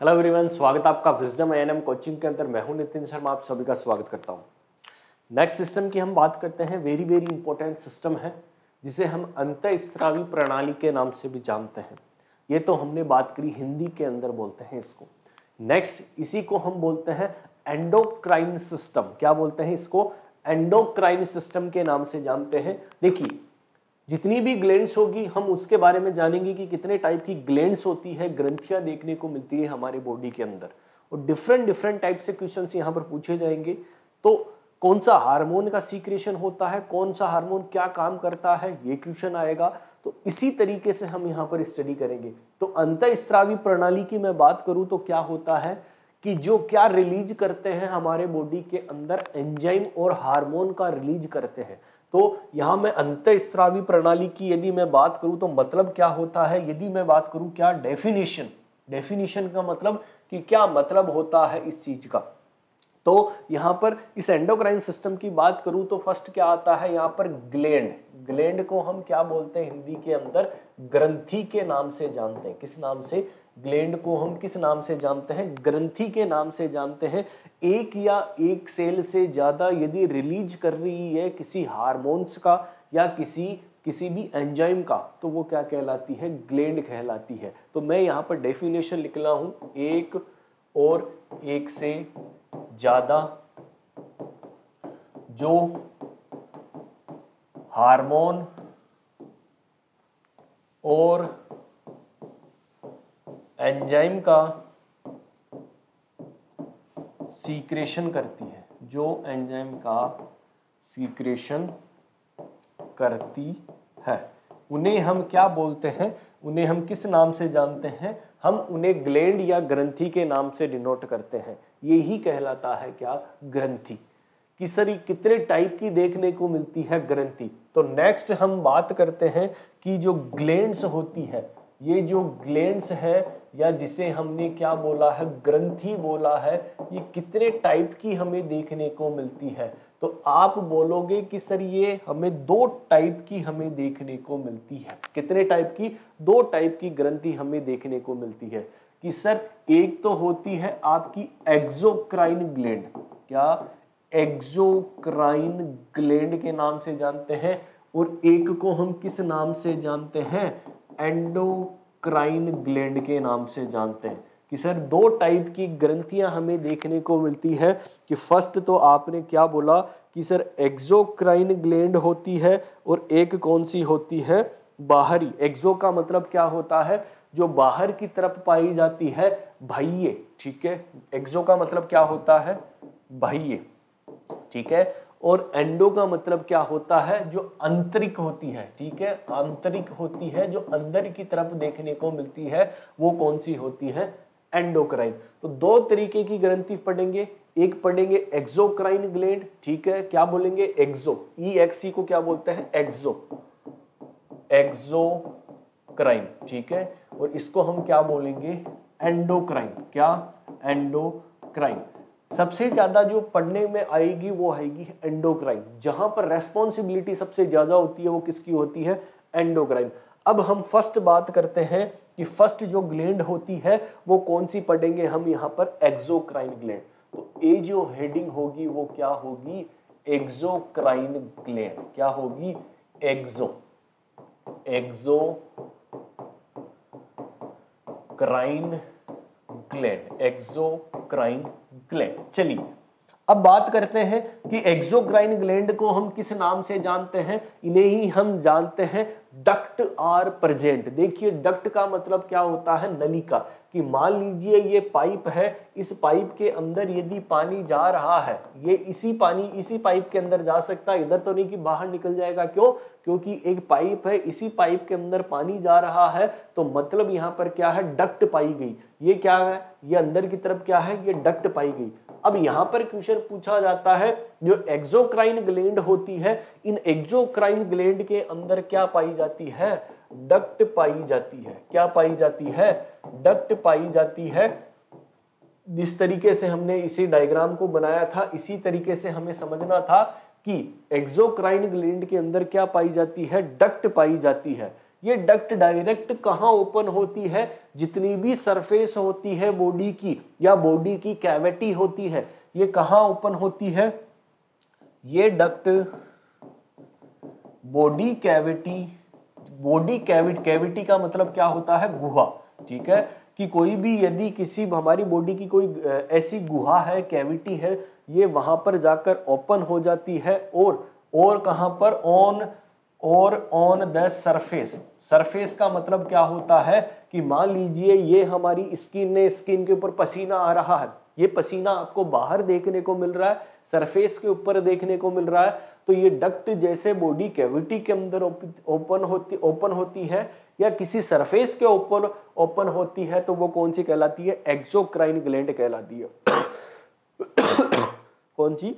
Hello everyone, स्वागत है आपका विजडम एएनएम कोचिंग के अंदर। मैं हूं नितिन शर्मा, आप सभी का स्वागत करता हूं। नेक्स्ट सिस्टम की हम बात करते हैं। वेरी इंपॉर्टेंट सिस्टम है जिसे हम अंतःस्रावी प्रणाली के नाम से भी जानते हैं। ये तो हमने बात करी, हिंदी के अंदर बोलते हैं इसको। नेक्स्ट इसी को हम बोलते हैं एंडोक्राइन सिस्टम। क्या बोलते हैं इसको? एंडोक्राइन सिस्टम के नाम से जानते हैं। देखिए, जितनी भी ग्लैंड्स होगी हम उसके बारे में जानेंगे कि कितने टाइप की ग्लैंड्स होती है, ग्रंथियां देखने को मिलती है हमारे बॉडी के अंदर, और डिफरेंट टाइप से क्वेश्चंस यहाँ पर पूछे जाएंगे। तो कौन सा हार्मोन का सीक्रेशन होता है, कौन सा हार्मोन क्या काम करता है, ये क्वेश्चन आएगा। तो इसी तरीके से हम यहाँ पर स्टडी करेंगे। तो अंतःस्रावी प्रणाली की मैं बात करूँ तो क्या होता है कि जो क्या रिलीज करते हैं हमारे बॉडी के अंदर, एंजाइम और हार्मोन का रिलीज करते हैं। तो यहां मैं अंतःस्रावी प्रणाली की यदि मैं बात करूं तो मतलब क्या होता है, यदि मैं बात करूं क्या डेफिनेशन का मतलब कि क्या मतलब होता है इस चीज का। तो यहां पर इस एंडोक्राइन सिस्टम की बात करूं तो फर्स्ट क्या आता है यहां पर? ग्लैंड को हम क्या बोलते हैं हिंदी के अंदर? ग्रंथि के नाम से जानते हैं। किस नाम से? ग्लैंड को हम किस नाम से जानते हैं? ग्रंथि के नाम से जानते हैं। एक या एक सेल से ज्यादा यदि रिलीज कर रही है किसी हार्मोन्स का या किसी भी एंजाइम का, तो वो क्या कहलाती है? ग्लैंड कहलाती है। तो मैं यहाँ पर डेफिनेशन लिख रहा हूं, एक और एक से ज्यादा जो हार्मोन और एंजाइम का सीक्रेशन करती है, जो एंजाइम का सीक्रेशन करती है, उन्हें हम क्या बोलते हैं? उन्हें हम किस नाम से जानते हैं? हम उन्हें ग्लैंड या ग्रंथि के नाम से डिनोट करते हैं। यही कहलाता है क्या? ग्रंथि। कि सर कितने टाइप की देखने को मिलती है ग्रंथि। तो नेक्स्ट हम बात करते हैं कि जो ग्लैंड्स होती है, ये जो ग्लैंड्स है या जिसे हमने क्या बोला है? ग्रंथि बोला है, ये कितने टाइप की हमें देखने को मिलती है। तो आप बोलोगे कि सर ये हमें दो टाइप की हमें देखने को मिलती है। कितने टाइप की? दो टाइप की ग्रंथि हमें देखने को मिलती है। कि सर एक तो होती है आपकी एक्सोक्राइन ग्लैंड। क्या? एक्सोक्राइन ग्लैंड के नाम से जानते हैं। और एक को हम किस नाम से जानते हैं? एंडोक्राइन ग्लैंड के नाम से जानते हैं। कि सर दो टाइप की ग्रंथियां हमें देखने को मिलती है। कि फर्स्ट तो आपने क्या बोला कि सर एक्सोक्राइन ग्लैंड होती है, और एक कौन सी होती है? बाहरी। एक्सो का मतलब क्या होता है? जो बाहर की तरफ पाई जाती है, बाह्य। ठीक है, एक्सो का मतलब क्या होता है? बाह्य। ठीक है, और एंडो का मतलब क्या होता है? जो आंतरिक होती है। ठीक है, आंतरिक होती है, जो अंदर की तरफ देखने को मिलती है, वो कौन सी होती है? एंडोक्राइन। तो दो तरीके की ग्रंथि पढ़ेंगे। एक पढ़ेंगे एक्सोक्राइन ग्लैंड। ठीक है, क्या बोलेंगे? एक्सो। EXE को क्या बोलते हैं? एक्सोक्राइन। ठीक है, और इसको हम क्या बोलेंगे? एंडोक्राइन। क्या? एंडोक्राइन। सबसे ज्यादा जो पढ़ने में आएगी वो आएगी एंडोक्राइन। जहां पर रेस्पॉन्सिबिलिटी सबसे ज्यादा होती है वो किसकी होती है? एंडोक्राइन। अब हम फर्स्ट बात करते हैं कि फर्स्ट जो ग्लैंड होती है वो कौन सी पढ़ेंगे हम यहाँ पर? Exocrine gland. तो ये जो हेडिंग होगी वो क्या होगी? Exocrine gland. क्या होगी? Exocrine gland. Exocrine gland. चलिए अब बात करते हैं कि एक्सोक्राइन ग्लैंड को हम किस नाम से जानते हैं। इन्हें ही हम जानते हैं डक्ट आर प्रेजेंट। देखिए, डक्ट का मतलब क्या होता है? नलिका। कि मान लीजिए ये पाइप है, इस पाइप के अंदर यदि पानी जा रहा है, ये इसी पाइप के अंदर जा सकता है, इधर तो नहीं कि बाहर निकल जाएगा। क्यों? क्योंकि एक पाइप है, इसी पाइप के अंदर पानी जा रहा है, तो मतलब यहाँ पर क्या है? डक्ट पाई गई। ये क्या है? ये अंदर की तरफ क्या है? ये डक्ट पाई गई। अब यहाँ पर क्वेश्चन पूछा जाता है, जो एक्सोक्राइन ग्लैंड होती है, इन एक्सोक्राइन ग्लैंड के अंदर क्या पाई जाती है? डक्ट पाई जाती है। क्या पाई जाती है? डक्ट पाई जाती है। जिस तरीके से हमने इसी डायग्राम को बनाया था, इसी तरीके से हमें समझना था कि एक्सोक्राइन ग्लैंड के अंदर क्या पाई जाती है? डक्ट पाई जाती है। ये डक्ट डायरेक्ट कहाँ ओपन होती है, जितनी भी सरफेस होती है बॉडी की या बॉडी की कैविटी होती है, ये कहाँ ओपन होती है, ये डक्ट बॉडी कैविटी का मतलब क्या होता है, गुहा, ठीक है, कि कोई भी यदि किसी हमारी बॉडी की कोई ऐसी गुहा है, कैविटी है, ये वहां पर जाकर ओपन हो जाती है और कहां पर, ऑन द सरफेस का मतलब क्या होता है कि मान लीजिए ये हमारी स्किन के ऊपर पसीना आ रहा है, ये पसीना आपको बाहर देखने को मिल रहा है, सरफेस के ऊपर देखने को मिल रहा है, तो ये डक्ट जैसे बॉडी कैविटी के अंदर ओपन होती है या किसी सरफेस के ऊपर ओपन होती है, तो वो कौन सी कहलाती है, एक्सोक्राइन ग्लैंड कहलाती है। कौन सी,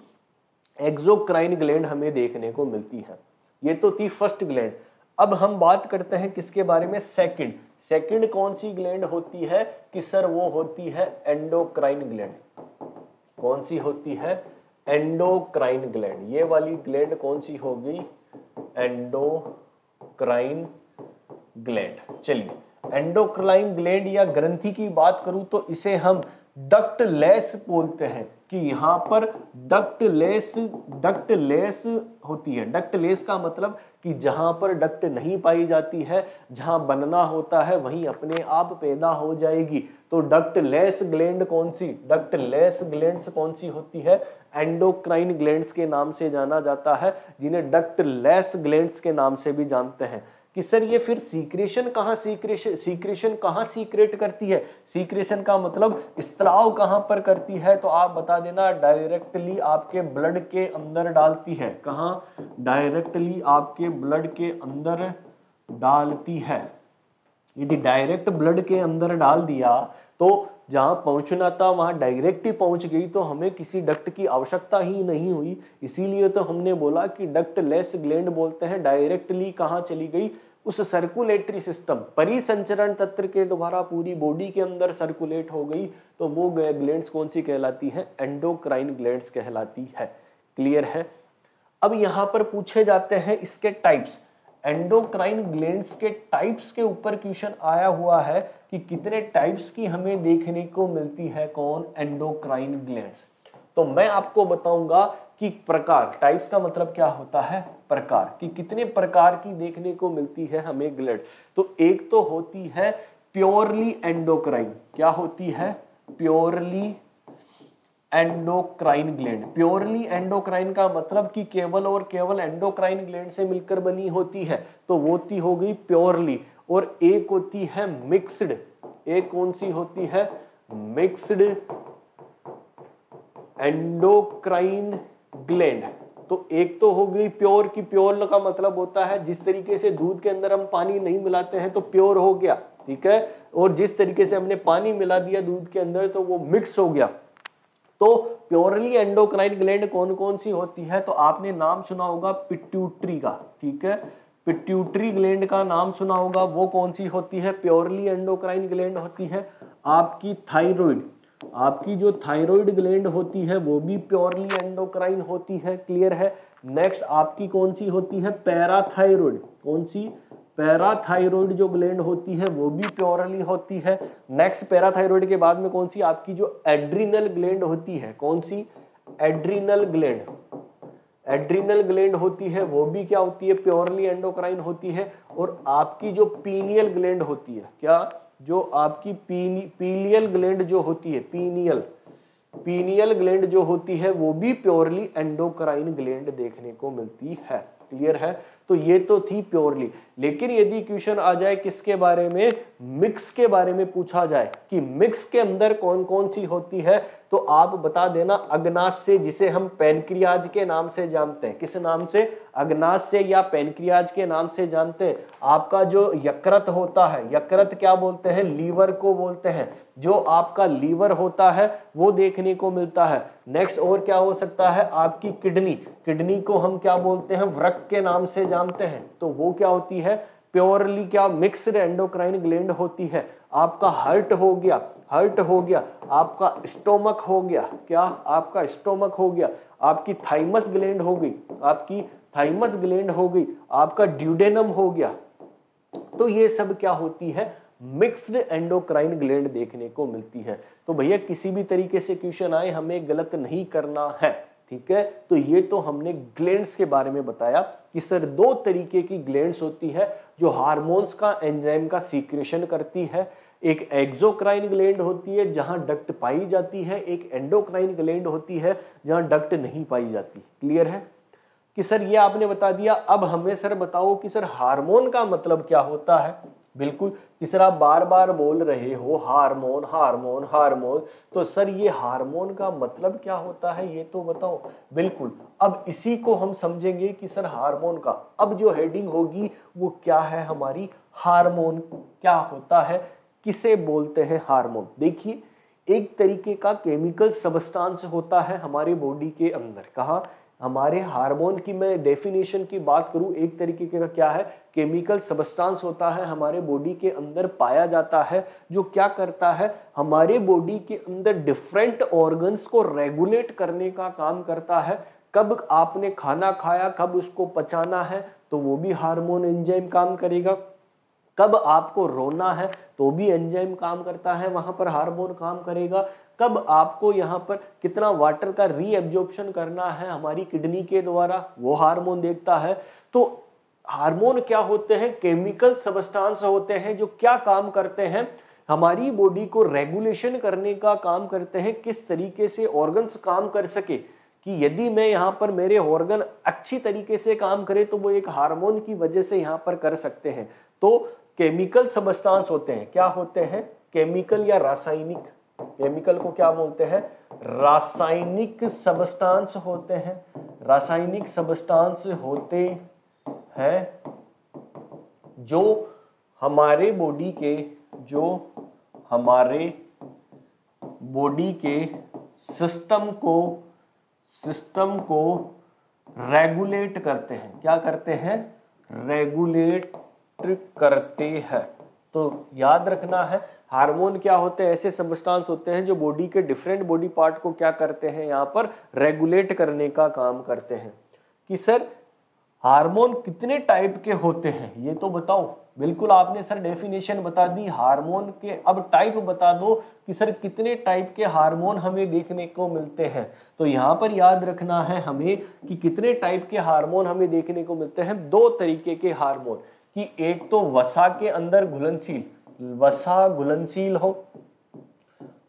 एक्सोक्राइन ग्लैंड हमें देखने को मिलती है। ये तो थी फर्स्ट ग्लैंड। अब हम बात करते हैं किसके बारे में, सेकंड कौन सी ग्लैंड होती है कि सर वो होती है एंडोक्राइन ग्लैंड। कौन सी होती है, एंडोक्राइन ग्लैंड। ये वाली ग्लैंड कौन सी हो गई, एंडोक्राइन ग्लैंड। चलिए एंडोक्राइन ग्लैंड या ग्रंथि की बात करूं तो इसे हम डक्टलेस बोलते हैं, कि यहाँ पर डक्टलेस होती है। डक्टलेस का मतलब कि जहां पर डक्ट नहीं पाई जाती है, जहां बनना होता है वहीं अपने आप पैदा हो जाएगी। तो डक्टलेस ग्लैंड कौन सी, डक्टलेस ग्लैंड्स कौन सी होती है, एंडोक्राइन ग्लैंड्स के नाम से जाना जाता है, जिन्हें डक्टलेस ग्लैंड्स के नाम से भी जानते हैं। कि सर ये फिर सीक्रेशन कहाँ सीक्रेट करती है, सीक्रेशन का मतलब स्त्राव कहाँ पर करती है, तो आप बता देना डायरेक्टली आपके ब्लड के अंदर डालती है। कहाँ, डायरेक्टली आपके ब्लड के अंदर डालती है। यदि डायरेक्ट ब्लड के अंदर डाल दिया तो जहां पहुंचना था वहां डायरेक्ट ही पहुंच गई, तो हमें किसी डक्ट की आवश्यकता ही नहीं हुई। इसीलिए तो हमने बोला कि डक्टलेस ग्लैंड बोलते हैं। डायरेक्टली कहां चली गई, उस सर्कुलेटरी सिस्टम, परिसंचरण तंत्र के द्वारा पूरी बॉडी के अंदर सर्कुलेट हो गई, तो वो ग्लैंड्स कौन सी कहलाती है, एंडोक्राइन ग्लैंड्स कहलाती है। क्लियर है। अब यहां पर पूछे जाते हैं इसके टाइप्स। एंडोक्राइन ग्लैंड्स के टाइप्स के ऊपर क्वेश्चन आया हुआ है कि कितने टाइप्स की हमें देखने को मिलती है, कौन, एंडोक्राइन ग्लैंड्स। तो मैं आपको बताऊंगा कि प्रकार, टाइप्स का मतलब क्या होता है, प्रकार, कि कितने प्रकार की देखने को मिलती है हमें ग्लैंड। तो एक तो होती है प्योरली एंडोक्राइन। क्या होती है, purely endocrine gland. Purely endocrine का मतलब कि केवल और केवल एंडोक्राइन ग्लैंड से मिलकर बनी होती है, तो वो हो गई प्योरली। और एक होती है मिक्स्ड। एक कौन सी होती है, मिक्स्ड एंडोक्राइन ग्लैंड। तो एक तो हो गई प्योर, की प्योर का मतलब होता है जिस तरीके से दूध के अंदर हम पानी नहीं मिलाते हैं तो प्योर हो गया, ठीक है, और जिस तरीके से हमने पानी मिला दिया दूध के अंदर तो वो मिक्स हो गया। तो प्योरली एंडोक्राइन ग्लैंड कौन कौन सी होती है, तो आपने नाम सुना होगा पिट्यूटरी का, ठीक है, पिट्यूटरी ग्लैंड का नाम सुना होगा। वो कौन सी होती है, प्योरली एंडोक्राइन ग्लैंड होती है। आपकी थायराइड, आपकी जो थायराइड ग्लैंड होती है वो भी प्योरली एंडोक्राइन होती है। क्लियर है। नेक्स्ट आपकी कौन सी होती है, पैराथायराइड। कौन सी, पैराथायराइड जो ग्लैंड होती है वो भी प्योरली होती है। नेक्स्ट पैराथायराइड के बाद में कौन सी, आपकी जो एड्रिनल ग्लैंड होती है, कौन सी, एड्रिनल ग्लैंड। एड्रिनल ग्लैंड होती है वो भी क्या होती है, प्योरली एंडोक्राइन होती है। और आपकी जो पीनियल ग्लैंड होती है, क्या, जो आपकी पीनियल ग्लैंड जो होती है, पीनियल ग्लैंड जो होती है वो भी प्योरली एंडोक्राइन ग्लैंड देखने को मिलती है। क्लियर है। तो ये तो थी प्योरली। लेकिन यदि क्वेश्चन आ जाए किसके बारे में, मिक्स के बारे में पूछा जाए कि मिक्स के अंदर कौन कौन सी होती है, तो आप बता देना अग्नाशय, जिसे हम पैनक्रियाज के नाम से जानते हैं। किस नाम से, अग्नाशय या पैनक्रियाज के नाम से जानते हैं। आपका जो यकृत होता है, यकृत क्या बोलते हैं, लीवर को बोलते हैं। जो आपका लीवर होता है वो देखने को मिलता है। नेक्स्ट और क्या हो सकता है, आपकी किडनी, किडनी को हम क्या बोलते हैं, वृक्क के नाम से जानते हैं। तो वो क्या होती है, प्योरली क्या, मिक्स्ड एंडोक्राइन ग्लैंड होती है। आपका हार्ट हो गया, हार्ट हो गया, आपका स्टोमक हो गया, क्या, आपका स्टोमक हो गया, आपकी थाइमस ग्लैंड हो गई, आपकी थाइमस ग्लैंड हो गई, आपका ड्यूडेनम हो गया, तो ये सब क्या होती है, मिक्स्ड एंडोक्राइन ग्लैंड देखने को मिलती है। तो भैया किसी भी तरीके से क्वेश्चन आए हमें गलत नहीं करना है, ठीक है। तो ये तो हमने ग्लैंड्स के बारे में बताया कि सर दो तरीके की ग्लैंड्स होती है जो हार्मोन्स का एंजाइम का सीक्रेशन करती है। एक एक्सोक्राइन ग्लैंड होती है जहां डक्ट पाई जाती है, एक एंडोक्राइन ग्लैंड होती है जहां डक्ट नहीं पाई जाती। क्लियर है कि सर ये आपने बता दिया। अब हमें सर बताओ कि सर हार्मोन का मतलब क्या होता है। बिल्कुल कि सर आप बार बार बोल रहे हो हार्मोन हार्मोन हार्मोन, तो सर ये हार्मोन का मतलब क्या होता है ये तो बताओ। बिल्कुल, अब इसी को हम समझेंगे कि सर हार्मोन का अब जो हेडिंग होगी वो क्या है हमारी, हार्मोन क्या होता है, किसे बोलते हैं हार्मोन। देखिए एक तरीके का केमिकल सबस्टांस होता है हमारे बॉडी के अंदर। कहा हमारे हार्मोन की मैं डेफिनेशन की बात करूं, एक तरीके का क्या है, केमिकल सबस्टांस होता है हमारे बॉडी के अंदर पाया जाता है, जो क्या करता है हमारे बॉडी के अंदर डिफरेंट ऑर्गन्स को रेगुलेट करने का काम करता है। कब आपने खाना खाया, कब उसको पचाना है, तो वो भी हार्मोन एंजाइम काम करेगा। कब आपको रोना है तो भी एंजाइम काम करता है, वहां पर हार्मोन काम करेगा। कब आपको यहाँ पर कितना वाटर का रीएब्जॉर्प्शन करना है हमारी किडनी के द्वारा, वो हार्मोन देखता है। तो हार्मोन क्या होते हैं, केमिकल सबस्टांस होते हैं जो क्या काम करते हैं, हमारी बॉडी को रेगुलेशन करने का काम करते हैं। किस तरीके से ऑर्गन्स काम कर सके, कि यदि मैं यहाँ पर मेरे ऑर्गन अच्छी तरीके से काम करे तो वो एक हार्मोन की वजह से यहाँ पर कर सकते हैं। तो केमिकल सबस्टांस होते हैं, क्या होते हैं, केमिकल या रासायनिक, केमिकल को क्या बोलते हैं, रासायनिक सबस्टांस होते हैं। रासायनिक सबस्टांस होते हैं जो हमारे बॉडी के सिस्टम को रेगुलेट करते हैं। क्या करते हैं, रेगुलेट करते हैं। तो याद रखना है हार्मोन क्या होते हैं, ऐसे सबस्टांस होते हैं जो बॉडी के डिफरेंट बॉडी पार्ट को क्या करते हैं, यहाँ पर रेगुलेट करने का काम करते हैं। कि सर हार्मोन कितने टाइप के होते हैं ये तो बताओ। बिल्कुल आपने सर डेफिनेशन बता दी हार्मोन के, अब टाइप बता दो कि सर कितने टाइप के हार्मोन हमें देखने को मिलते हैं। तो यहाँ पर याद रखना है हमें कि कितने टाइप के हार्मोन हमें देखने को मिलते हैं, दो तरीके के हार्मोन। कि एक तो वसा के अंदर घुलनशील, वसा घुलनशील हो,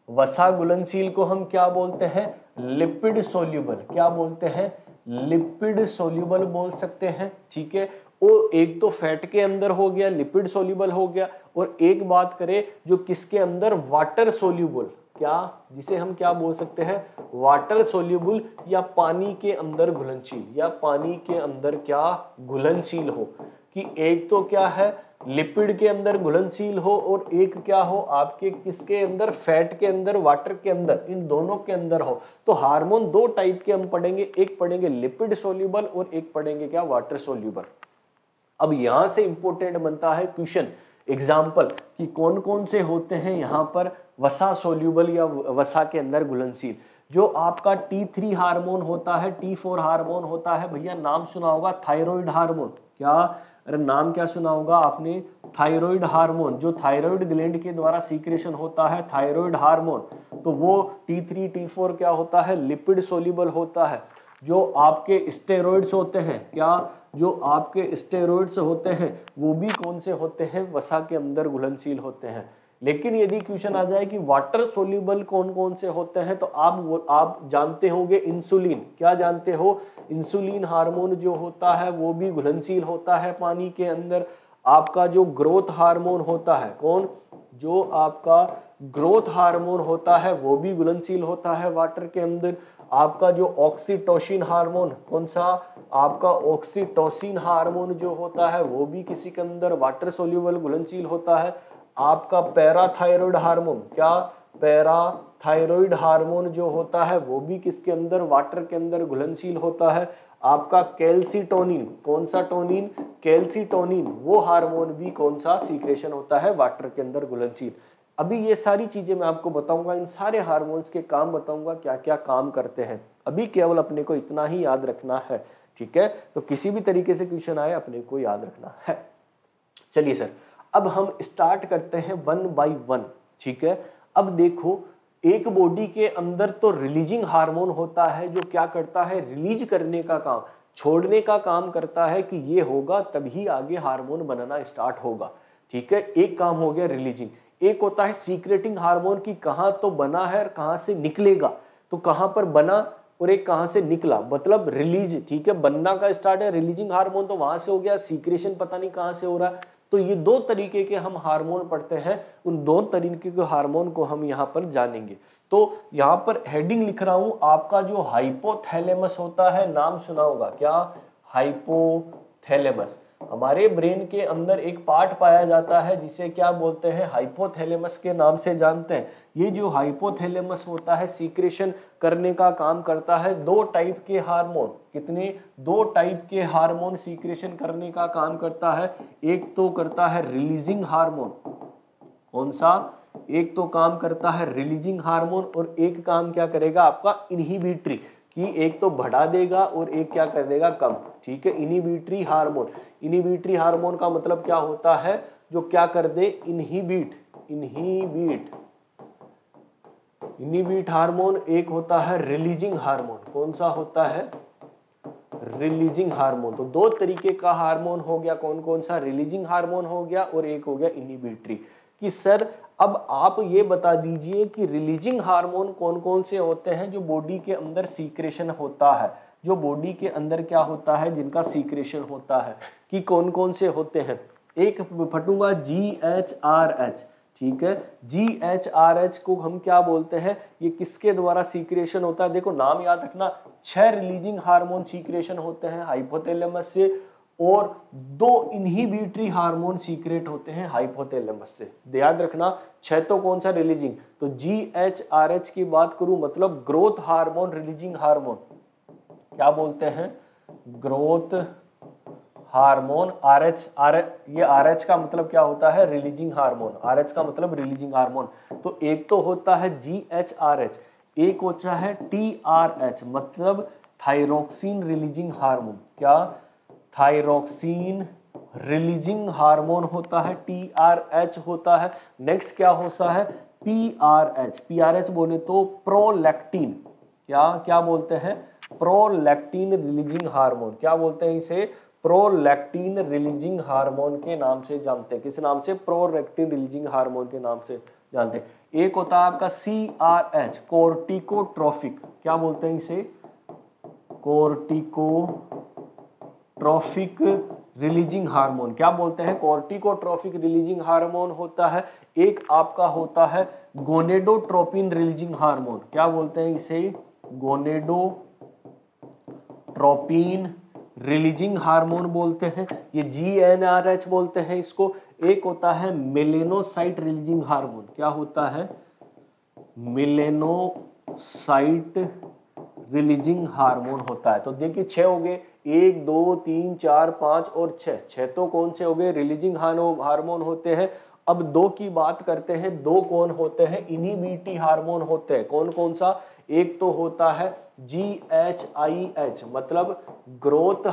वसा घुलनशील को हम क्या बोलते हैं, लिपिड सोल्यूबल, क्या बोलते हैं, लिपिड सोल्यूबल बोल सकते हैं। ठीक है, वो एक तो फैट के अंदर हो गया, लिपिड सोल्यूबल हो गया। और एक बात करें जो किसके अंदर, वाटर सोल्यूबल, क्या जिसे हम क्या बोल सकते हैं, वाटर सोल्यूबल, या पानी के अंदर घुलनशील, या पानी के अंदर क्या घुलनशील हो। कि एक तो क्या है लिपिड के अंदर घुलनशील हो, और एक क्या हो आपके किसके अंदर, फैट के अंदर, वाटर के अंदर, इन दोनों के अंदर हो। तो हार्मोन दो टाइप के हम पढ़ेंगे, एक पढ़ेंगे लिपिड सोल्यूबल और एक पढ़ेंगे क्या, वाटर सोल्यूबल। अब यहां से इंपॉर्टेंट बनता है क्वेश्चन एग्जाम्पल कि कौन कौन से होते हैं यहाँ पर वसा सोल्यूबल या वसा के अंदर घुलनशील। जो आपका T3 हार्मोन होता है, T4 हार्मोन होता है, भैया नाम सुना होगा थायराइड हार्मोन, क्या, अरे नाम क्या सुना होगा आपने, थायराइड हार्मोन, जो थायराइड ग्लैंड के द्वारा सीक्रेशन होता है थायराइड हार्मोन। तो वो T3 T4 क्या होता है, लिपिड सोल्यूबल होता है। जो आपके स्टेरॉइड्स होते हैं, क्या, जो आपके स्टेरॉइड्स होते हैं वो भी कौन से होते हैं, वसा के अंदर घुलनशील होते हैं। लेकिन यदि क्वेश्चन आ जाए कि वाटर सोल्यूबल कौन कौन से होते हैं, तो आप जानते होंगे इंसुलिन, क्या जानते हो, इंसुलिन हार्मोन जो होता है वो भी घुलनशील होता है पानी के अंदर। आपका जो ग्रोथ हार्मोन होता है, कौन, जो आपका ग्रोथ हार्मोन होता है वो भी घुलनशील होता है वाटर के अंदर। आपका जो ऑक्सीटोसिन हार्मोन, कौन सा, आपका ऑक्सीटोसिन हार्मोन जो होता है वो भी किसी के अंदर वाटर सोल्यूबल घुलनशील होता है। आपका पैराथायरॉइड हार्मोन, क्या, पैराथायरॉइड हार्मोन जो होता है वो भी किसके अंदर, वाटर के अंदर घुलनशील होता है। आपका कैल्सीटोनिन, कौन सा टोनिन, कैल्सीटोनिन, वो हार्मोन भी कौन सा सीक्रेशन होता है, वाटर के अंदर घुलनशील। अभी ये सारी चीजें मैं आपको बताऊंगा, इन सारे हार्मोन्स के काम बताऊंगा, क्या क्या काम करते हैं। अभी केवल अपने को इतना ही याद रखना है, ठीक है। तो किसी भी तरीके से क्वेश्चन आए अपने को याद रखना है। चलिए सर, अब हम स्टार्ट करते हैं 1 बाय 1, ठीक है। अब देखो, एक बॉडी के अंदर तो रिलीजिंग हार्मोन होता है जो क्या करता है, रिलीज करने का काम, छोड़ने का काम करता है कि ये होगा तभी आगे हार्मोन बनना स्टार्ट होगा, ठीक है। एक काम हो गया रिलीजिंग। एक होता है सीक्रेटिंग हार्मोन की कहाँ तो बना है और कहाँ से निकलेगा, तो कहाँ पर बना और एक कहाँ से निकला, मतलब रिलीज, ठीक है। बनना का स्टार्ट है रिलीजिंग हार्मोन तो वहां से हो गया, सीक्रेशन पता नहीं कहाँ से हो रहा है। तो ये दो तरीके के हम हार्मोन पढ़ते हैं, उन दो तरीके के हार्मोन को हम यहाँ पर जानेंगे। तो यहाँ पर हेडिंग लिख रहा हूं, आपका जो हाइपोथैलेमस होता है, नाम सुना होगा क्या, हाइपोथैलेमस। हमारे ब्रेन के अंदर एक पार्ट पाया जाता है जिसे क्या बोलते हैं, हाइपोथैलेमस के नाम से जानते हैं। ये जो हाइपोथैलेमस होता है सीक्रेशन करने का काम करता है, दो टाइप के हार्मोन, कितने, दो टाइप के हार्मोन सीक्रेशन करने का काम करता है। एक तो करता है रिलीजिंग हार्मोन, कौन सा, एक तो काम करता है रिलीजिंग हार्मोन और एक काम क्या करेगा आपका इनहिबिटरी, कि एक तो बढ़ा देगा और एक क्या कर देगा, कम, ठीक है। इनहिबिटरी हार्मोन, इनहिबिटरी हार्मोन का मतलब क्या होता है, जो क्या कर दे, इनहिबिट हार्मोन। एक होता है रिलीजिंग हार्मोन, कौन सा होता है, रिलीजिंग हार्मोन। तो दो तरीके का हार्मोन हो गया, कौन कौन सा, रिलीजिंग हार्मोन हो गया और एक हो गया इनहिबिटरी। कि सर अब आप ये बता दीजिए कि रिलीजिंग हार्मोन कौन कौन से होते हैं जो बॉडी के अंदर सीक्रेशन होता है, जो बॉडी के अंदर क्या होता है, जिनका सीक्रेशन होता है, कि कौन कौन से होते हैं। एक फटूंगा GHRH, ठीक है। GHRH को हम क्या बोलते हैं, ये किसके द्वारा सीक्रेशन होता है, देखो नाम याद रखना, 6 रिलीजिंग हार्मोन सीक्रेशन होते हैं हाइपोथैलेमस से और 2 इनहिबिटरी हार्मोन सीक्रेट होते हैं हाइपोथैलेमस से। याद रखना 6 तो कौन सा, रिलीजिंग। तो GHRH की बात करूं मतलब ग्रोथ हार्मोन रिलीजिंग हार्मोन, क्या बोलते हैं, ग्रोथ हार्मोन। ये RH का मतलब क्या होता है, रिलीजिंग हार्मोन, RH का मतलब रिलीजिंग हार्मोन। तो एक तो होता है GHRH, एक होता है TRH मतलब थायरोक्सिन रिलीजिंग हार्मोन, क्या, थायरोक्सिन रिलीजिंग हार्मोन होता है, TRH होता है। नेक्स्ट क्या होता है, PRH बोले तो प्रोलैक्टिन, क्या बोलते हैं, प्रोलैक्टिन रिलीजिंग हार्मोन, क्या बोलते हैं इसे, प्रोलैक्टिन रिलीजिंग हार्मोन के नाम से जानते हैं। किस नाम से, प्रोलैक्टिन रिलीजिंग हार्मोन के नाम से जानते हैं। एक होता है आपका CRH कोर्टिकोट्रोफिक, क्या बोलते हैं इसे, कोर्टिकोट्रोफिक रिलीजिंग हार्मोन, क्या बोलते हैं, कोर्टिकोट्रोफिक रिलीजिंग हार्मोन होता है। एक आपका होता है गोनेडोट्रोपिन रिलीजिंग हार्मोन, क्या बोलते हैं इसे, गोनेडोट्रोपिन रिलीजिंग हार्मोन बोलते हैं, ये GnRH बोलते हैं इसको। एक होता है मेलेनोसाइट रिलीजिंग हार्मोन, क्या होता है, मेलेनोसाइट रिलीजिंग हार्मोन होता है। तो देखिए 6 हो गए, 1 2 3 4 5 और 6 तो कौन से हो गए, रिलीजिंग हार्मोन होते हैं। अब 2 की बात करते हैं, 2 कौन होते हैं, इनहिबिटरी हार्मोन होते हैं, कौन कौन सा, एक तो होता है GHIH मतलब growth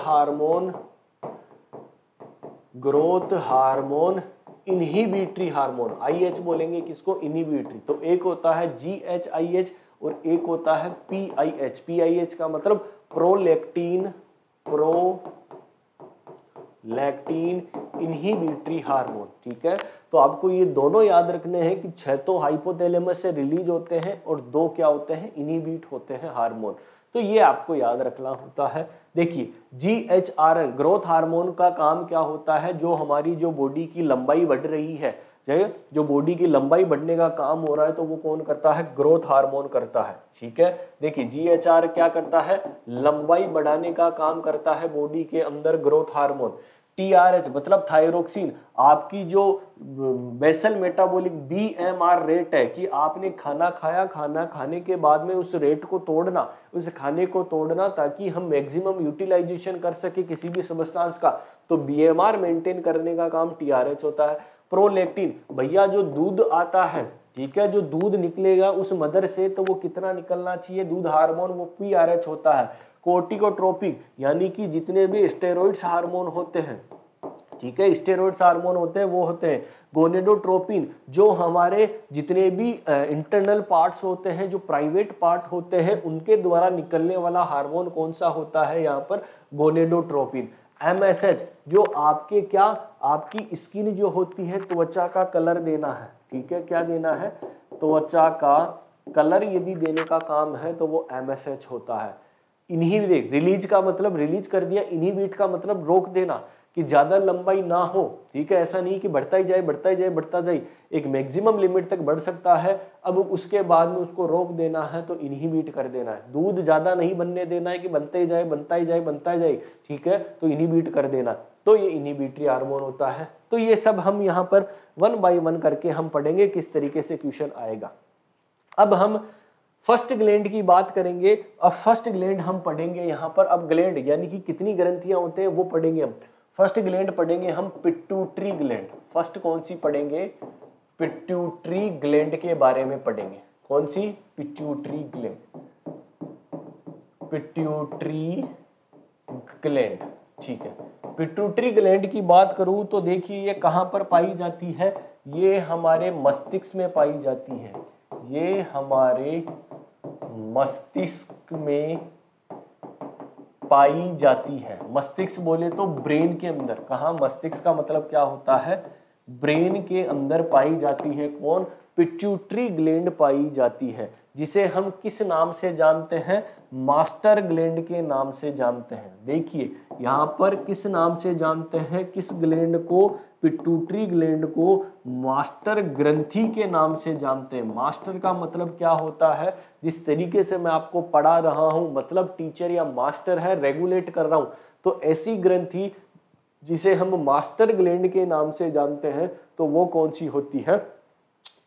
hormone inhibitory hormone, IH बोलेंगे किसको, इनहिबिटरी। तो एक होता है GHIH और एक होता है PIH का मतलब प्रोलैक्टिन इनहिबिटरी हार्मोन, ठीक है। तो आपको ये दोनों याद रखने हैं कि 6 तो हाइपोथैलेमस से रिलीज होते हैं और 2 क्या होते हैं, इनहिबिट होते हैं हार्मोन। तो ये आपको याद रखना होता है। देखिए GHRH ग्रोथ हार्मोन का काम क्या होता है, जो हमारी जो बॉडी की लंबाई बढ़ रही है, जो बॉडी की लंबाई बढ़ने का काम हो रहा है, तो वो कौन करता है, ग्रोथ हार्मोन करता है, ठीक है। देखिए GHR क्या करता है, लंबाई बढ़ाने का काम करता है बॉडी के अंदर ग्रोथ हार्मोन। TRH मतलब थायरोक्सिन, आपकी जो बेसल मेटाबॉलिक BMR रेट है, कि आपने खाना खाया, खाना खाने के बाद में उस रेट को तोड़ना, उस खाने को तोड़ना ताकि हम मैक्सिमम यूटिलाइजेशन कर सके किसी भी सब्सटेंस का, तो BMR मेंटेन करने का काम TRH होता है। प्रोलैक्टिन भैया जो दूध आता है, ठीक है, जो दूध निकलेगा उस मदर से, तो वो कितना निकलना चाहिए दूध हार्मोन, वो PRH होता है। कोर्टिकोट्रोपिक यानी कि जितने भी स्टेरॉइड्स हार्मोन होते हैं, ठीक है। स्टेरॉइड्स हार्मोन होते हैं वो होते हैं गोनेडोट्रोपिन, जो हमारे जितने भी इंटरनल पार्ट्स होते हैं, जो प्राइवेट पार्ट होते हैं, उनके द्वारा निकलने वाला हार्मोन कौन सा होता है, यहाँ पर गोनेडोट्रोपिन। MSH जो आपके क्या, आपकी स्किन जो होती है, त्वचा का कलर देना है, ठीक है, क्या देना है, त्वचा का कलर यदि देने का काम है तो वो MSH होता है। इनहिबिट, रिलीज का मतलब रिलीज कर दिया, इनहिबिट का मतलब रोक देना, कि ज्यादा लंबाई ना हो, ठीक है, ऐसा नहीं कि बढ़ता ही जाए बढ़ता ही जाए बढ़ता जाए, एक मैक्सिमम लिमिट तक बढ़ सकता है, अब उसके बाद में उसको रोक देना है तो इनहिबिट कर देना है। दूध ज्यादा नहीं बनने देना है कि बनता ही जाए बनता ही जाए बनता ही जाए, ठीक है, तो इनहिबिट कर देना, तो ये इनहिबिटरी हार्मोन होता है। तो ये सब हम यहाँ पर 1 बाय 1 करके हम पढ़ेंगे किस तरीके से क्वेश्चन आएगा। अब हम फर्स्ट ग्लैंड की बात करेंगे। अब फर्स्ट ग्लैंड हम पढ़ेंगे यहाँ पर, अब ग्लैंड यानी कि कितनी ग्रंथियां होते हैं वो पढ़ेंगे हम। फर्स्ट ग्लैंड पढ़ेंगे हम पिट्यूटरी ग्लैंड। फर्स्ट कौन सी पढ़ेंगे, पिट्यूटरी ग्लैंड के बारे में पढ़ेंगे। कौन सी, पिट्यूटरी ग्लैंड, पिट्यूटरी ग्लैंड, ठीक है। पिट्यूटरी ग्लैंड की बात करूं तो देखिए ये कहां पर पाई जाती है, ये हमारे मस्तिष्क में पाई जाती है, ये हमारे मस्तिष्क में पाई जाती है। मस्तिष्क बोले तो ब्रेन के अंदर, कहाँ, मस्तिष्क का मतलब क्या होता है, ब्रेन के अंदर पाई जाती है। कौन, पिट्यूटरी ग्लैंड पाई जाती है, जिसे हम किस नाम से जानते हैं, मास्टर ग्लैंड के नाम से जानते हैं। देखिए यहाँ पर किस नाम से जानते हैं, किस ग्लैंड को, पिट्यूटरी ग्लैंड को मास्टर ग्रंथि के नाम से जानते हैं। मास्टर का मतलब क्या होता है, जिस तरीके से मैं आपको पढ़ा रहा हूं, मतलब टीचर या मास्टर है, रेगुलेट कर रहा हूं, तो ऐसी ग्रंथि जिसे हम मास्टर ग्लैंड के नाम से जानते हैं, तो वो कौन सी होती है,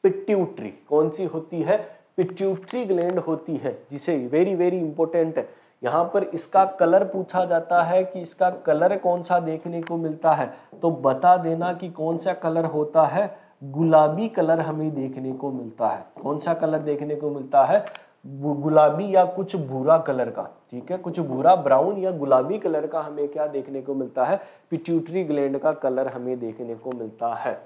पिट्यूटरी। कौन सी होती है, पिट्यूटरी ग्लैंड होती है, जिसे वेरी वेरी इंपॉर्टेंट है। यहाँ पर इसका कलर पूछा जाता है कि इसका कलर कौन सा देखने को मिलता है, तो बता देना कि कौन सा कलर होता है, गुलाबी कलर हमें देखने को मिलता है। कौन सा कलर देखने को मिलता है, गुलाबी या कुछ भूरा कलर का, ठीक है, कुछ भूरा, ब्राउन या गुलाबी कलर का हमें क्या देखने को मिलता है, पिट्यूटरी ग्लैंड का कलर हमें देखने को मिलता है।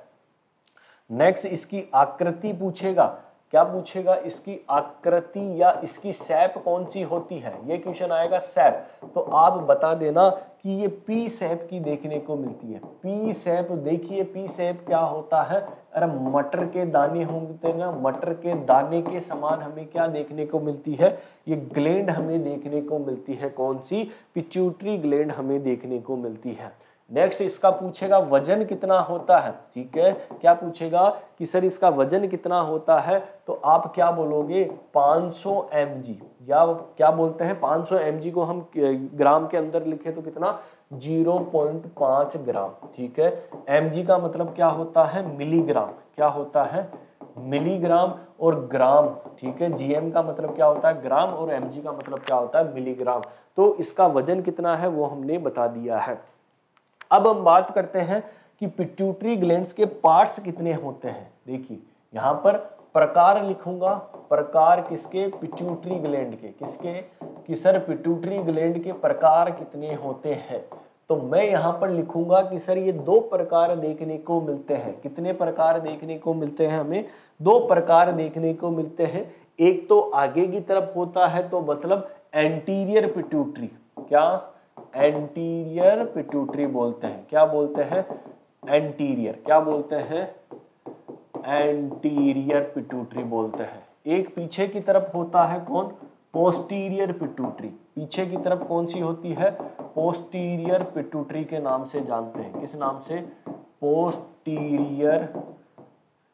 नेक्स्ट इसकी आकृति पूछेगा, क्या पूछेगा, इसकी आकृति या इसकी शेप कौन सी होती है, ये क्वेश्चन आएगा शेप। तो आप बता देना कि ये पी शेप की देखने को मिलती है। पी शेप, देखिए पी शेप क्या होता है, अरे मटर के दाने होंगे ना, मटर के दाने के समान हमें क्या देखने को मिलती है, ये ग्लैंड हमें देखने को मिलती है। कौन सी, पिट्यूटरी ग्लैंड हमें देखने को मिलती है। नेक्स्ट इसका पूछेगा वजन कितना होता है, ठीक है, क्या पूछेगा कि सर इसका वजन कितना होता है, तो आप क्या बोलोगे, 500 mg, या क्या बोलते हैं, 500 mg को हम ग्राम के अंदर लिखे तो कितना, 0.5 ग्राम, ठीक है। mg का मतलब क्या होता है, मिलीग्राम, क्या होता है, मिलीग्राम और ग्राम, ठीक है। gm का मतलब क्या होता है, ग्राम, और mg का मतलब क्या होता है, मिलीग्राम। तो इसका वजन कितना है वो हमने बता दिया है। अब हम बात करते हैं कि पिट्यूटरी ग्लैंड्स के पार्ट्स कितने होते हैं। देखिए यहाँ पर प्रकार लिखूंगा, प्रकार किसके, पिट्यूटरी ग्लैंड के, किसके, कि सर पिट्यूटरी ग्लैंड के प्रकार कितने होते हैं। तो मैं यहाँ पर लिखूंगा कि सर ये 2 प्रकार देखने को मिलते हैं। कितने प्रकार देखने को मिलते हैं, हमें 2 प्रकार देखने को मिलते हैं। एक तो आगे की तरफ होता है, तो मतलब एंटीरियर पिट्यूटरी, क्या, एंटीरियर पिट्यूटरी बोलते हैं, क्या बोलते हैं, एंटीरियर, क्या बोलते हैं, एंटीरियर पिट्यूटरी बोलते हैं। एक पीछे की तरफ होता है, कौन, पोस्टीरियर पिट्यूटरी। पीछे की तरफ कौन सी होती है, पोस्टीरियर पिट्यूटरी के नाम से जानते हैं। किस नाम से, पोस्टीरियर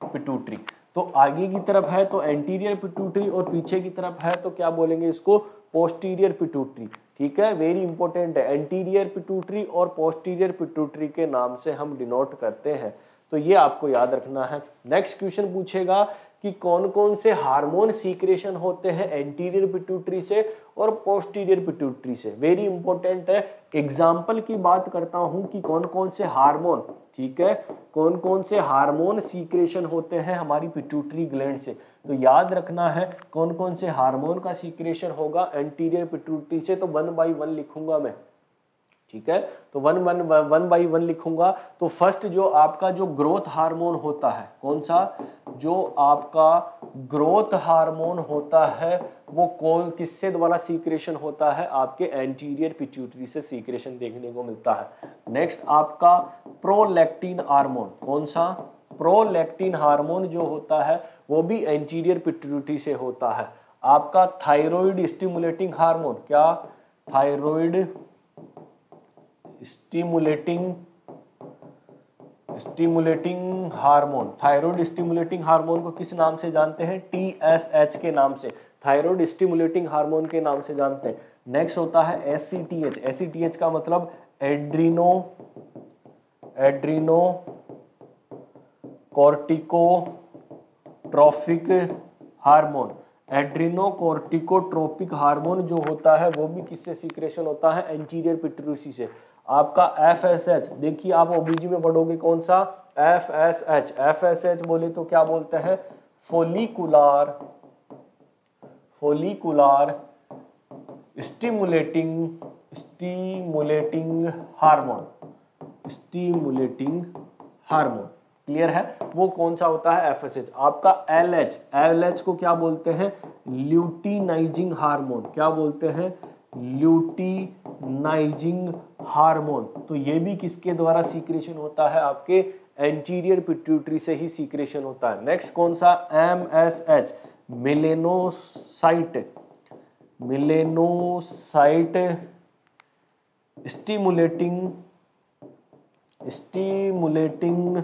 पिट्यूटरी। तो आगे की तरफ है तो एंटीरियर पिट्यूटरी, और पीछे की तरफ है तो क्या बोलेंगे इसको, पोस्टीरियर पिट्यूटरी, ठीक है, वेरी इंपॉर्टेंट है। एंटीरियर पिट्यूटरी और पोस्टीरियर पिट्यूटरी के नाम से हम डिनोट करते हैं, तो ये आपको याद रखना है। नेक्स्ट क्वेश्चन पूछेगा कि कौन कौन से हार्मोन सीक्रेशन होते हैं एंटीरियर पिट्यूटरी से और पोस्टीरियर पिट्यूटरी से, वेरी इंपॉर्टेंट है। एग्जाम्पल की बात करता हूं कि कौन कौन से हार्मोन, ठीक है, कौन कौन से हार्मोन सीक्रेशन होते हैं हमारी पिट्यूटरी ग्लैंड से, तो याद रखना है कौन कौन से हार्मोन का सीक्रेशन होगा एंटीरियर पिट्यूटरी से। तो 1 बाय 1 लिखूंगा मैं। ठीक है। तो वन बाई वन लिखूंगा। तो फर्स्ट जो आपका जो ग्रोथ हार्मोन होता है, कौन सा, जो आपका ग्रोथ हार्मोन होता है वो कौन किससे द्वारा सीक्रेशन होता है, आपके एंटीरियर पिट्यूटरी से सीक्रेशन देखने को मिलता है। नेक्स्ट आपका प्रोलैक्टिन हार्मोन, कौन सा, प्रोलैक्टिन हार्मोन जो होता है वो भी एंटीरियर पिट्यूटरी से होता है। आपका थायराइड स्टिमुलेटिंग हार्मोन, क्या, thyroid stimulating hormone, thyroid stimulating hormone को किस नाम से जानते हैं, TSH के नाम से, थायराइड स्टिमुलेटिंग हार्मोन के नाम से जानते हैं। नेक्स्ट होता है ACTH, ACTH का मतलब एड्रीनो कॉर्टिकोट्रोपिक हार्मोन, एड्रीनोकॉर्टिकोट्रोपिक हार्मोन जो होता है वो भी किससे सीक्रेशन होता है, एंटीरियर पिट्यूटरी से। आपका FSH, देखिए आप ओबीजी में पढ़ोगे कौन सा, FSH बोले तो क्या बोलते हैं, फोलिकुलर स्टिमुलेटिंग हार्मोन, क्लियर है, वो कौन सा होता है, FSH। आपका LH को क्या बोलते हैं, ल्यूटिनाइजिंग हार्मोन, क्या बोलते हैं, ल्यूटिनाइजिंग हार्मोन। तो ये भी किसके द्वारा सीक्रेशन होता है, आपके एंटीरियर पिट्यूटरी से ही सीक्रेशन होता है। नेक्स्ट कौन सा, MSH, मेलेनोसाइट स्टिमुलेटिंग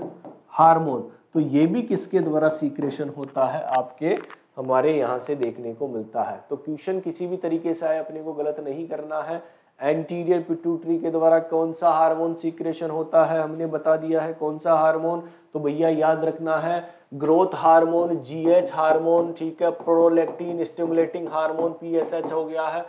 हार्मोन। तो ये भी किसके द्वारा सीक्रेशन होता है, आपके हमारे यहाँ से देखने को मिलता है। तो क्वेश्चन किसी भी तरीके से आए अपने को गलत नहीं करना है। एंटीरियर पिट्यूटरी के द्वारा कौन सा हार्मोन सीक्रेशन होता है हमने बता दिया है, कौन सा हार्मोन, तो भैया याद रखना है ग्रोथ हार्मोन GH हार्मोन, ठीक है, प्रोलैक्टिन स्टिमुलेटिंग हार्मोन PSH हो गया है,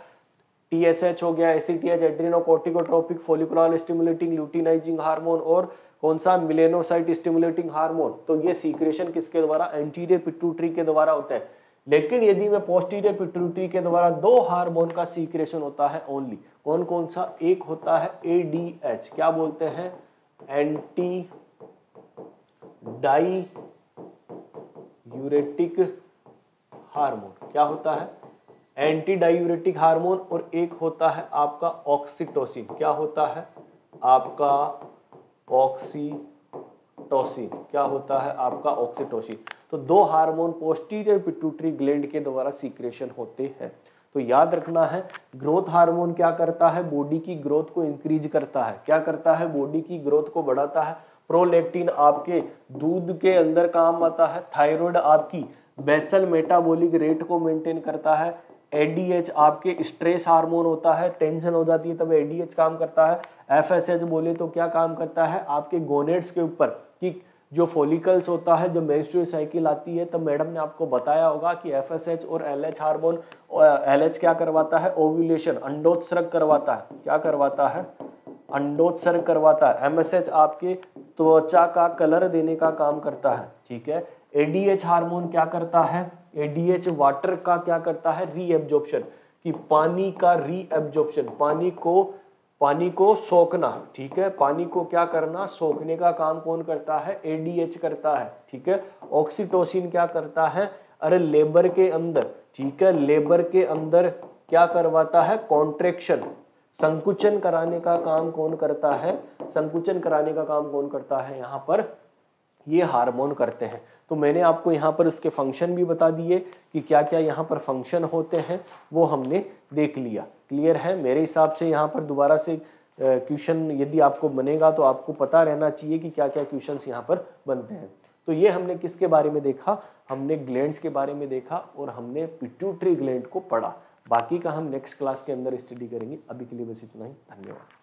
TSH हो गया, ACTH adrenocorticotropic follicular stimulating luteinizing hormone, और कौन सा, मेलेनोसाइट स्टिमुलेटिंग हार्मोन। तो ये सीक्रेशन किसके द्वारा, एंटीरियर पिट्यूटरी के द्वारा होता है। लेकिन यदि मैं पोस्टीरियर पिट्यूटरी के द्वारा दो हार्मोन का सीक्रेशन होता है ओनली, कौन कौन सा, एक होता है ADH, क्या बोलते हैं, एंटी डाईयूरेटिक हार्मोन, क्या होता है, एंटी डाईयूरेटिक हार्मोन, और एक होता है आपका ऑक्सीटोसिन, क्या होता है आपका ऑक्सीटोसिन, क्या होता है आपका ऑक्सीटोसिन। तो दो हार्मोन पोस्टीरियर पिट्यूटरी ग्लैंड के द्वारा सीक्रेशन होते हैं। तो याद रखना है ग्रोथ हार्मोन क्या करता है, बॉडी की ग्रोथ को इंक्रीज करता है, क्या करता है, बॉडी की ग्रोथ को बढ़ाता है। प्रोलैक्टिन आपके दूध के अंदर काम आता है। थायराइड आपकी बेसल मेटाबॉलिक रेट को मेंटेन करता है। ADH आपके स्ट्रेस हार्मोन होता है, टेंशन हो जाती है तब ADH काम करता है। FSH बोले तो क्या काम करता है, आपके गोनेड्स के ऊपर कि जो फॉलिकल्स होता है, जब मेंस्ट्रुअल साइकिल आती है तब मैडम ने आपको बताया होगा कि FSH और LH हार्मोन, LH क्या करवाता है, ओव्यूलेशन, अंडोत्सर्ग करवाता है, क्या करवाता है, अंडोत्सर्ग करवाता है। MSH आपके त्वचा का कलर देने का काम करता है, ठीक है। ADH हार्मोन क्या करता है, ADH वाटर का क्या करता है, रीएब्जॉर्प्शन, कि पानी का रीएब्जॉर्प्शन, पानी को सोखना, ठीक है, पानी को क्या करना, सोखने का काम कौन करता है, ADH करता है, ठीक है। ऑक्सीटोसिन क्या करता है, अरे लेबर के अंदर, ठीक है, लेबर के अंदर क्या करवाता है, कॉन्ट्रैक्शन, संकुचन कराने का काम कौन करता है, संकुचन कराने का काम कौन करता है, यहाँ पर ये हार्मोन करते हैं। तो मैंने आपको यहाँ पर उसके फंक्शन भी बता दिए कि क्या क्या यहाँ पर फंक्शन होते हैं, वो हमने देख लिया। क्लियर है, मेरे हिसाब से यहाँ पर दोबारा से क्वेश्चन यदि आपको बनेगा तो आपको पता रहना चाहिए कि क्या क्या क्वेश्चंस यहाँ पर बनते हैं। तो ये हमने किसके बारे में देखा, हमने ग्लैंड्स के बारे में देखा और हमने पिट्यूटरी ग्लैंड को पढ़ा। बाकी का हम नेक्स्ट क्लास के अंदर स्टडी करेंगे। अभी के लिए बस इतना ही, धन्यवाद।